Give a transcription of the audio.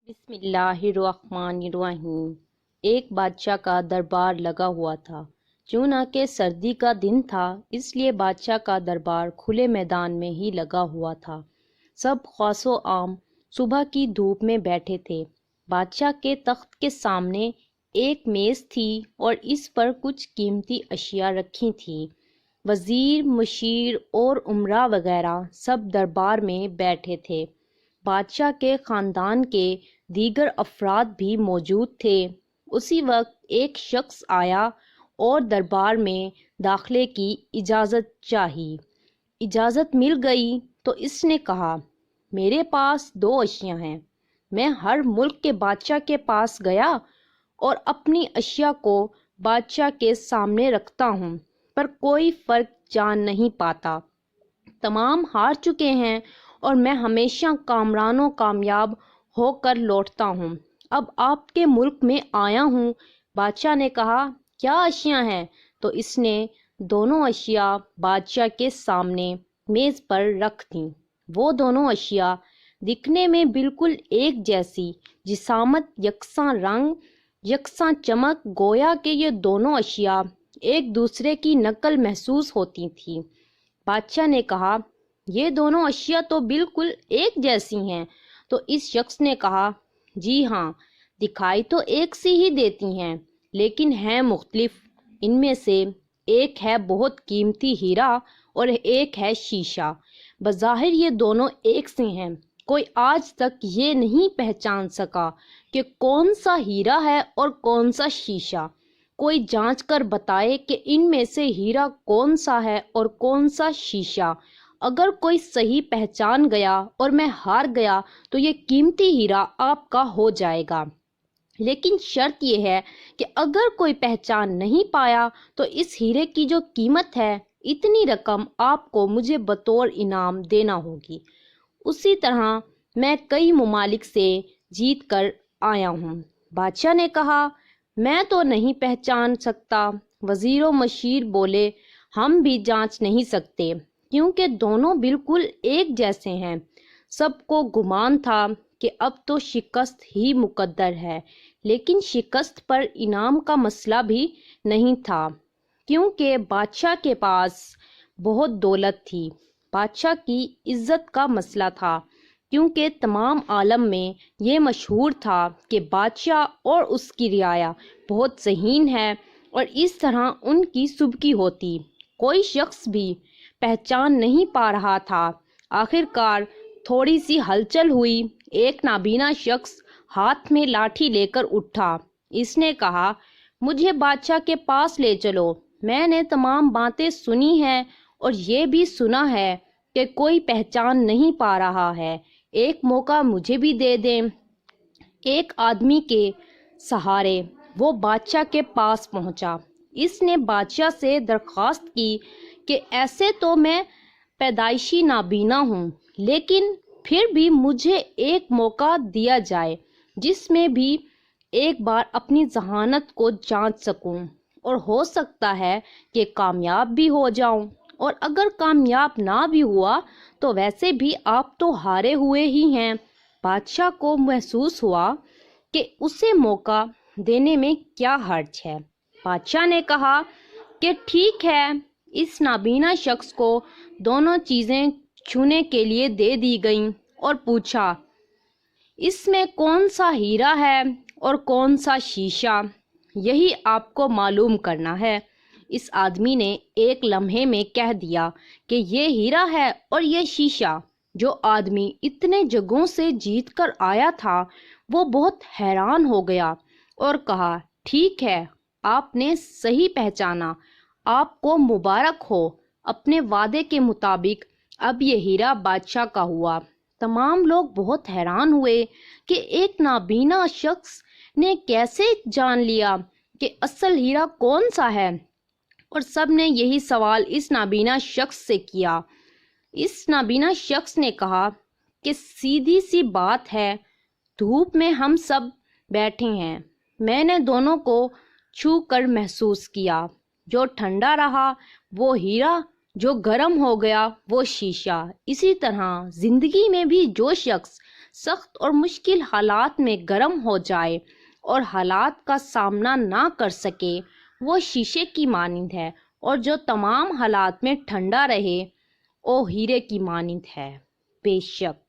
بسم اللہ الرحمن الرحیم۔ ایک بادشاہ کا دربار لگا ہوا تھا۔ چونکہ سردی کا دن تھا اس لیے بادشاہ کا دربار کھلے میدان میں ہی لگا ہوا تھا۔ سب خاص و عام صبح کی دھوپ میں بیٹھے تھے۔ بادشاہ کے تخت کے سامنے ایک میز تھی اور اس پر کچھ قیمتی اشیاء رکھی تھیں۔ وزیر، مشیر اور امراء وغیرہ سب دربار میں بیٹھے تھے۔ بادشاہ کے خاندان کے دیگر افراد بھی موجود تھے۔ اسی وقت ایک شخص آیا اور دربار میں داخلے کی اجازت چاہی۔ اجازت مل گئی تو اس نے کہا، میرے پاس 2 اشیاء ہیں۔ میں ہر ملک کے بادشاہ کے پاس گیا اور اپنی اشیاء کو بادشاہ کے سامنے رکھتا ہوں، پر کوئی فرق جان نہیں پاتا۔ تمام ہار چکے ہیں اور میں ہمیشہ کامیاب ہو کر لوٹتا ہوں۔ اب آپ کے ملک میں آیا ہوں۔ بادشاہ نے کہا، کیا اشیاء ہیں؟ تو اس نے دونوں اشیاء بادشاہ کے سامنے میز پر رکھ دیں۔ وہ دونوں اشیاء دکھنے میں بالکل ایک جیسی، جسامت، یکساں رنگ، یکساں چمک، گویا کہ یہ دونوں اشیاء ایک دوسرے کی نقل محسوس ہوتی تھیں۔ بادشاہ نے کہا، یہ دونوں اشیاء تو بالکل ایک جیسی ہیں۔ تو اس شخص نے کہا، جی ہاں، دکھائی تو ایک سی ہی دیتی ہیں، لیکن ہیں مختلف۔ ان میں سے ایک ہے بہت قیمتی ہیرا اور ایک ہے شیشہ۔ بظاہر یہ دونوں ایک سے ہیں۔ کوئی آج تک یہ نہیں پہچان سکا کہ کون سا ہیرا ہے اور کون سا شیشہ۔ کوئی جانچ کر بتائے کہ ان میں سے ہیرا کون سا ہے اور کون سا شیشہ۔ اگر کوئی صحیح پہچان گیا اور میں ہار گیا تو یہ قیمتی ہیرا آپ کا ہو جائے گا، لیکن شرط یہ ہے کہ اگر کوئی پہچان نہیں پایا تو اس ہیرے کی جو قیمت ہے اتنی رقم آپ کو مجھے بطور انعام دینا ہوگی۔ اسی طرح میں کئی ممالک سے جیت کر آیا ہوں۔ بادشاہ نے کہا، میں تو نہیں پہچان سکتا۔ وزیر و مشیر بولے، ہم بھی جانچ نہیں سکتے کیونکہ دونوں بالکل ایک جیسے ہیں۔ سب کو گمان تھا کہ اب تو شکست ہی مقدر ہے، لیکن شکست پر انعام کا مسئلہ بھی نہیں تھا، کیونکہ بادشاہ کے پاس بہت دولت تھی۔ بادشاہ کی عزت کا مسئلہ تھا، کیونکہ تمام عالم میں یہ مشہور تھا کہ بادشاہ اور اس کی رعایا بہت ذہین ہے اور اس طرح ان کی سبکی ہوتی۔ کوئی شخص بھی پہچان نہیں پا رہا تھا۔ آخرکار تھوڑی سی ہلچل ہوئی۔ ایک نابینا شخص ہاتھ میں لاٹھی لے کر اٹھا۔ اس نے کہا، مجھے بادشاہ کے پاس لے چلو۔ میں نے تمام باتیں سنی ہیں اور یہ بھی سنا ہے کہ کوئی پہچان نہیں پا رہا ہے۔ ایک موقع مجھے بھی دے دیں۔ ایک آدمی کے سہارے وہ بادشاہ کے پاس پہنچا۔ اس نے بادشاہ سے درخواست کی کہ ایسے تو میں پیدائشی نابینا ہوں، لیکن پھر بھی مجھے ایک موقع دیا جائے جس میں بھی ایک بار اپنی ذہانت کو جانچ سکوں، اور ہو سکتا ہے کہ کامیاب بھی ہو جاؤں، اور اگر کامیاب نہ بھی ہوا تو ویسے بھی آپ تو ہارے ہوئے ہی ہیں۔ بادشاہ کو محسوس ہوا کہ اسے موقع دینے میں کیا حرج ہے۔ بادشاہ نے کہا کہ ٹھیک ہے۔ اس نابینا شخص کو دونوں چیزیں چھونے کے لیے دے دی گئیں اور پوچھا، اس میں کون سا ہیرا ہے اور کون سا شیشہ؟ یہی آپ کو معلوم کرنا ہے۔ اس آدمی نے ایک لمحے میں کہہ دیا کہ یہ ہیرا ہے اور یہ شیشہ۔ جو آدمی اتنے جگہوں سے جیت کر آیا تھا وہ بہت حیران ہو گیا اور کہا، ٹھیک ہے، آپ نے صحیح پہچانا، آپ کو مبارک ہو۔ اپنے وعدے کے مطابق اب یہ ہیرا بادشاہ کا ہوا۔ تمام لوگ بہت حیران ہوئے کہ ایک نابینا شخص نے کیسے جان لیا کہ اصل ہیرا کون سا ہے، اور سب نے یہی سوال اس نابینا شخص سے کیا۔ اس نابینا شخص نے کہا کہ سیدھی سی بات ہے، دھوپ میں ہم سب بیٹھے ہیں، میں نے دونوں کو چھو کر محسوس کیا۔ جو ٹھنڈا رہا وہ ہیرا، جو گرم ہو گیا وہ شیشہ۔ اسی طرح زندگی میں بھی جو شخص سخت اور مشکل حالات میں گرم ہو جائے اور حالات کا سامنا نہ کر سکے وہ شیشے کی مانند ہے، اور جو تمام حالات میں ٹھنڈا رہے وہ ہیرے کی مانند ہے۔ بے شک